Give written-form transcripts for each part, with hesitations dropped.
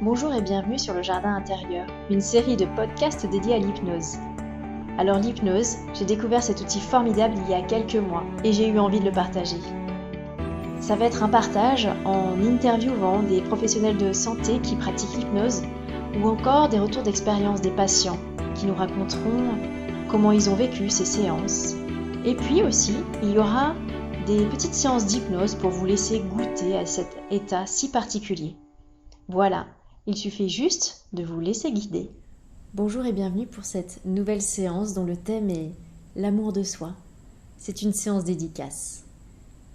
Bonjour et bienvenue sur le Jardin intérieur, une série de podcasts dédiés à l'hypnose. Alors l'hypnose, j'ai découvert cet outil formidable il y a quelques mois et j'ai eu envie de le partager. Ça va être un partage en interviewant des professionnels de santé qui pratiquent l'hypnose ou encore des retours d'expérience des patients qui nous raconteront comment ils ont vécu ces séances. Et puis aussi, il y aura des petites séances d'hypnose pour vous laisser goûter à cet état si particulier. Voilà, il suffit juste de vous laisser guider. Bonjour et bienvenue pour cette nouvelle séance dont le thème est l'amour de soi. C'est une séance dédicace.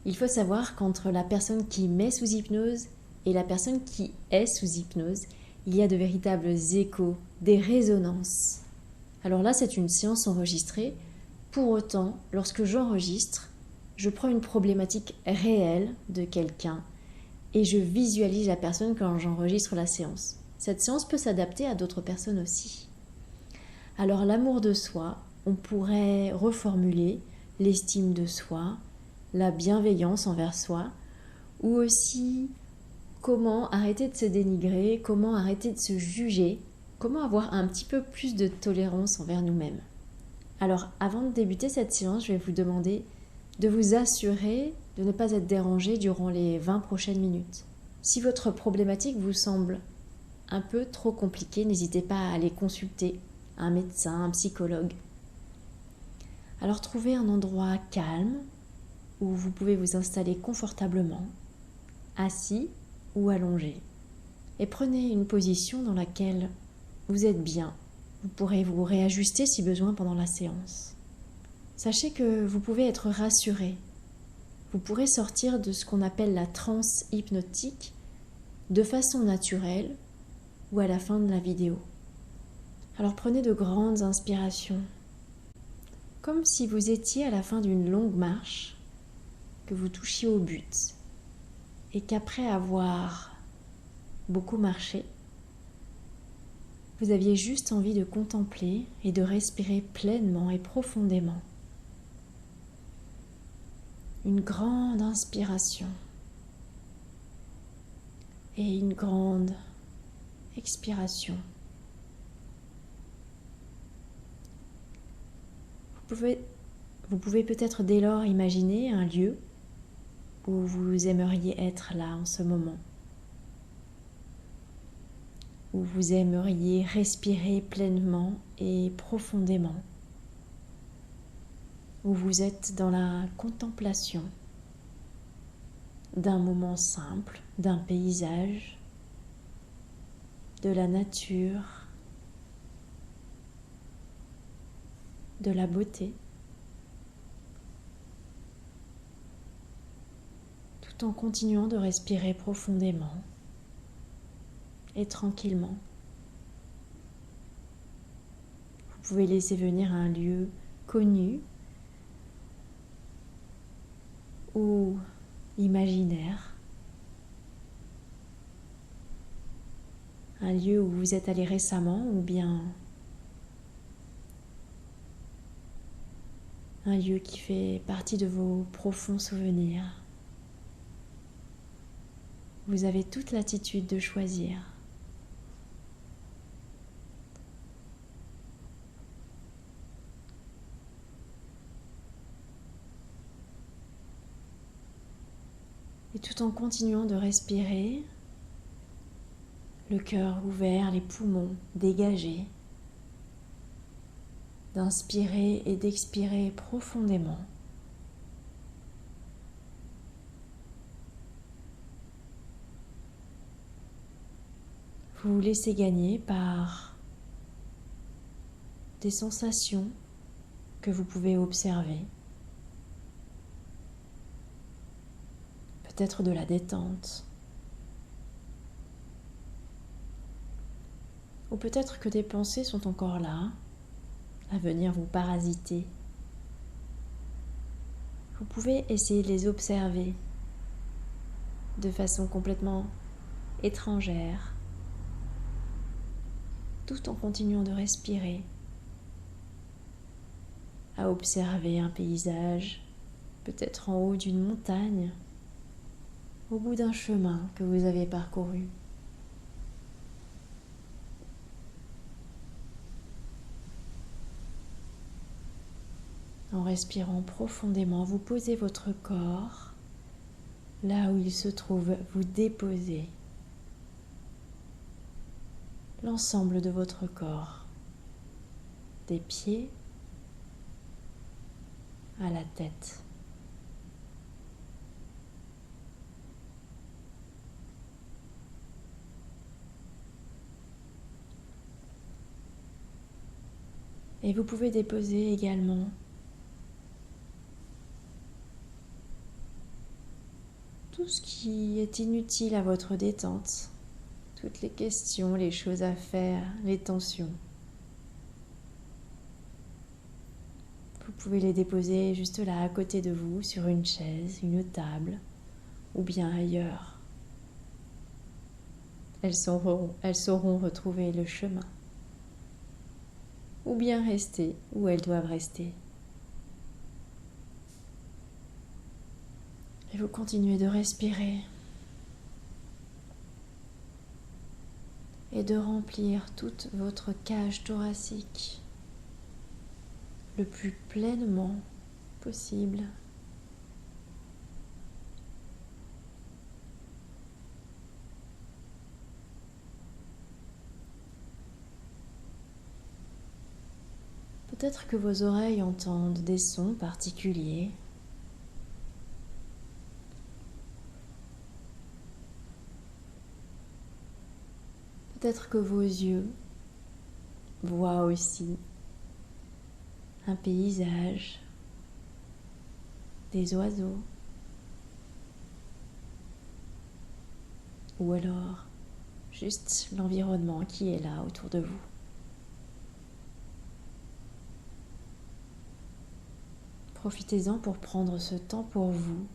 Il faut savoir qu'entre la personne qui met sous hypnose et la personne qui est sous hypnose, il y a de véritables échos, des résonances. Alors là, c'est une séance enregistrée. Pour autant, lorsque j'enregistre, je prends une problématique réelle de quelqu'un et je visualise la personne quand j'enregistre la séance. Cette séance peut s'adapter à d'autres personnes aussi. Alors l'amour de soi, on pourrait reformuler l'estime de soi, la bienveillance envers soi, ou aussi comment arrêter de se dénigrer, comment arrêter de se juger, comment avoir un petit peu plus de tolérance envers nous-mêmes. Alors avant de débuter cette séance, je vais vous demander de vous assurer de ne pas être dérangé durant les 20 prochaines minutes. Si votre problématique vous semble un peu trop compliquée, n'hésitez pas à aller consulter un médecin, un psychologue. Alors trouvez un endroit calme où vous pouvez vous installer confortablement, assis ou allongé. Et prenez une position dans laquelle vous êtes bien. Vous pourrez vous réajuster si besoin pendant la séance. Sachez que vous pouvez être rassuré. Vous pourrez sortir de ce qu'on appelle la transe hypnotique de façon naturelle ou à la fin de la vidéo. Alors prenez de grandes inspirations, comme si vous étiez à la fin d'une longue marche, que vous touchiez au but et qu'après avoir beaucoup marché, vous aviez juste envie de contempler et de respirer pleinement et profondément. Une grande inspiration et une grande expiration. Vous pouvez peut-être dès lors imaginer un lieu où vous aimeriez être là en ce moment, où vous aimeriez respirer pleinement et profondément, où vous êtes dans la contemplation d'un moment simple, d'un paysage, de la nature, de la beauté, tout en continuant de respirer profondément et tranquillement. Vous pouvez laisser venir un lieu connu ou imaginaire, un lieu où vous êtes allé récemment ou bien un lieu qui fait partie de vos profonds souvenirs. Vous avez toute l'attitude de choisir. Et tout en continuant de respirer, le cœur ouvert, les poumons dégagés, d'inspirer et d'expirer profondément. Vous vous laissez gagner par des sensations que vous pouvez observer. Peut-être de la détente. Ou peut-être que des pensées sont encore là, à venir vous parasiter. Vous pouvez essayer de les observer de façon complètement étrangère, tout en continuant de respirer, à observer un paysage, peut-être en haut d'une montagne, au bout d'un chemin que vous avez parcouru. En respirant profondément, vous posez votre corps là où il se trouve, vous déposez l'ensemble de votre corps, des pieds à la tête. Et vous pouvez déposer également tout ce qui est inutile à votre détente, toutes les questions, les choses à faire, les tensions. Vous pouvez les déposer juste là à côté de vous, sur une chaise, une table, ou bien ailleurs. Elles sauront retrouver le chemin, ou bien rester où elles doivent rester. Et vous continuez de respirer et de remplir toute votre cage thoracique le plus pleinement possible. Peut-être que vos oreilles entendent des sons particuliers. Peut-être que vos yeux voient aussi un paysage, des oiseaux, ou alors juste l'environnement qui est là autour de vous. Profitez-en pour prendre ce temps pour vous,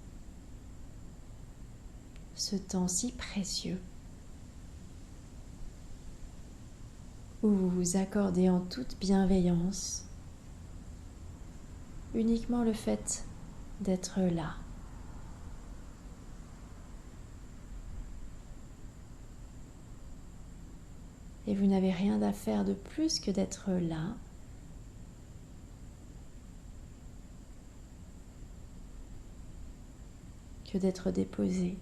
ce temps si précieux, où vous vous accordez en toute bienveillance uniquement le fait d'être là. Et vous n'avez rien à faire de plus que d'être là, que d'être déposé.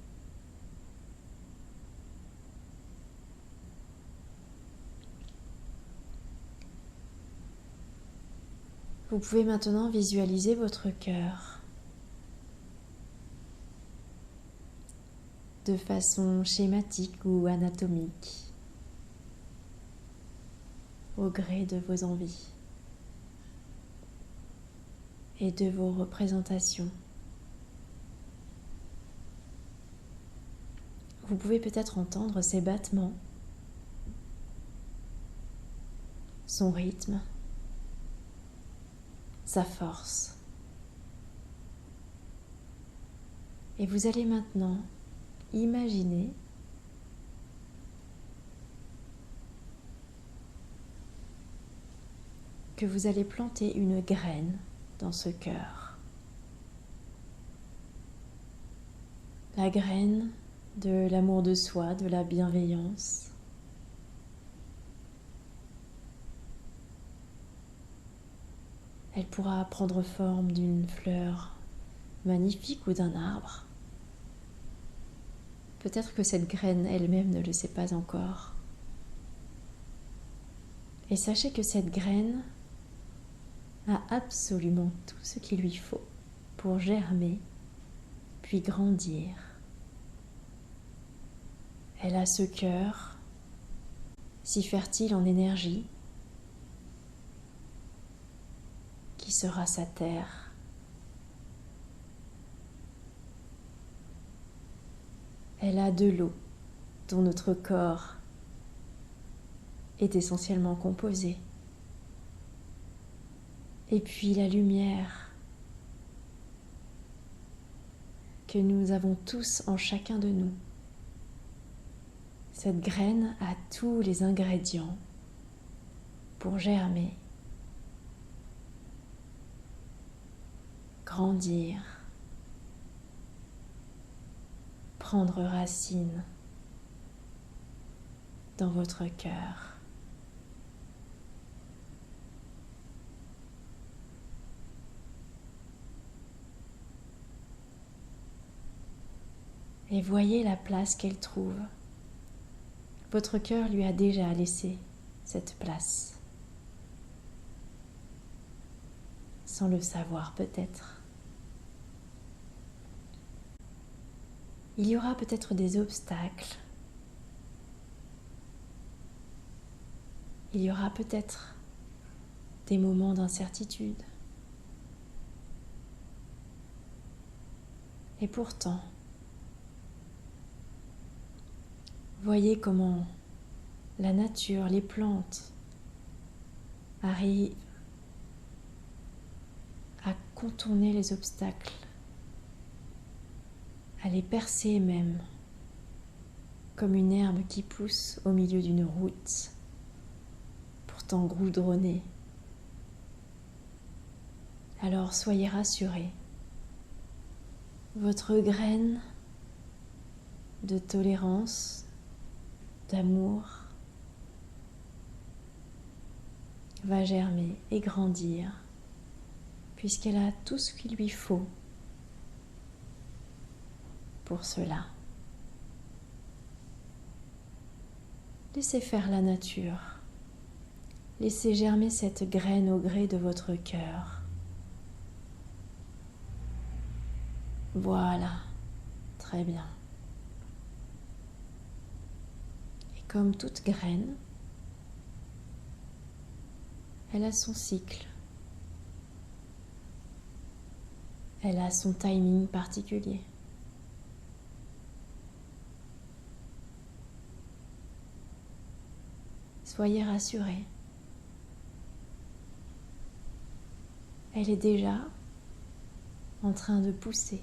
Vous pouvez maintenant visualiser votre cœur de façon schématique ou anatomique, au gré de vos envies et de vos représentations. Vous pouvez peut-être entendre ses battements, son rythme, sa force. Et vous allez maintenant imaginer que vous allez planter une graine dans ce cœur. La graine de l'amour de soi, de la bienveillance. Elle pourra prendre forme d'une fleur magnifique ou d'un arbre. Peut-être que cette graine elle-même ne le sait pas encore. Et sachez que cette graine a absolument tout ce qu'il lui faut pour germer, puis grandir. Elle a ce cœur si fertile en énergie qui sera sa terre. Elle a de l'eau dont notre corps est essentiellement composé. Et puis la lumière que nous avons tous en chacun de nous. Cette graine a tous les ingrédients pour germer, grandir, prendre racine dans votre cœur. et voyez la place qu'elle trouve. Votre cœur lui a déjà laissé cette place, sans le savoir peut-être. Il y aura peut-être des obstacles, il y aura peut-être des moments d'incertitude. Et pourtant, voyez comment la nature, les plantes arrivent à contourner les obstacles, à les percer même, comme une herbe qui pousse au milieu d'une route, pourtant goudronnée. Alors soyez rassurés, votre graine de tolérance, d'amour, va germer et grandir, puisqu'elle a tout ce qu'il lui faut pour cela. Laissez faire la nature, laissez germer cette graine au gré de votre cœur. Voilà, très bien. Et comme toute graine, elle a son cycle. Elle a son timing particulier. Soyez rassurés. Elle est déjà en train de pousser.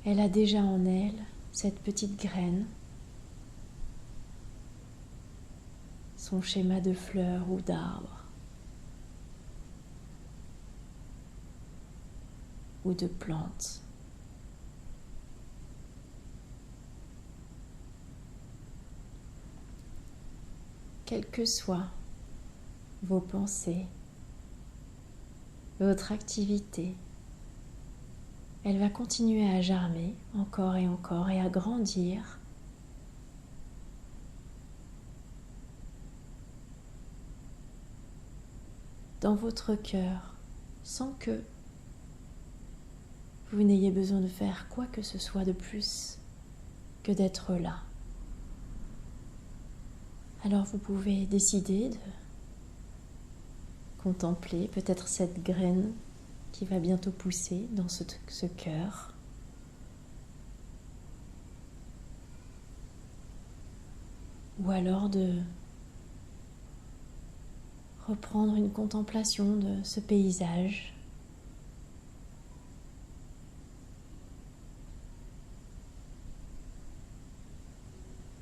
Elle a déjà en elle cette petite graine, son schéma de fleurs ou d'arbres, ou de plantes. Quelles que soient vos pensées, votre activité, elle va continuer à germer encore et à grandir dans votre cœur sans que vous n'ayez besoin de faire quoi que ce soit de plus que d'être là. Alors vous pouvez décider de contempler peut-être cette graine qui va bientôt pousser dans ce cœur. Ou alors de reprendre une contemplation de ce paysage.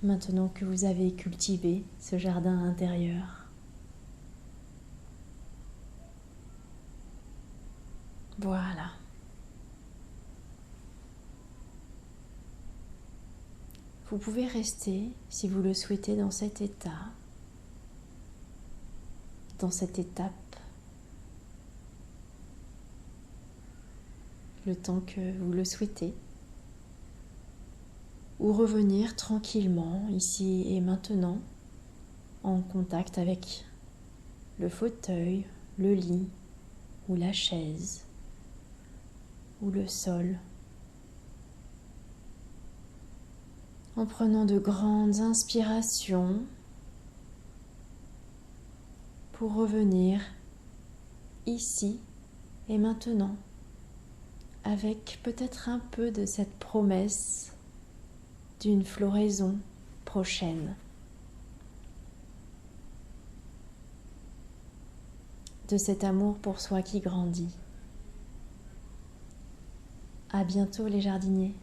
Maintenant que vous avez cultivé ce jardin intérieur. Voilà. Vous pouvez rester, si vous le souhaitez, dans cet état, dans cette étape, le temps que vous le souhaitez, ou revenir tranquillement, ici et maintenant, en contact avec le fauteuil, le lit ou la chaise ou le sol, en prenant de grandes inspirations pour revenir ici et maintenant avec peut-être un peu de cette promesse d'une floraison prochaine, de cet amour pour soi qui grandit. À bientôt les jardiniers.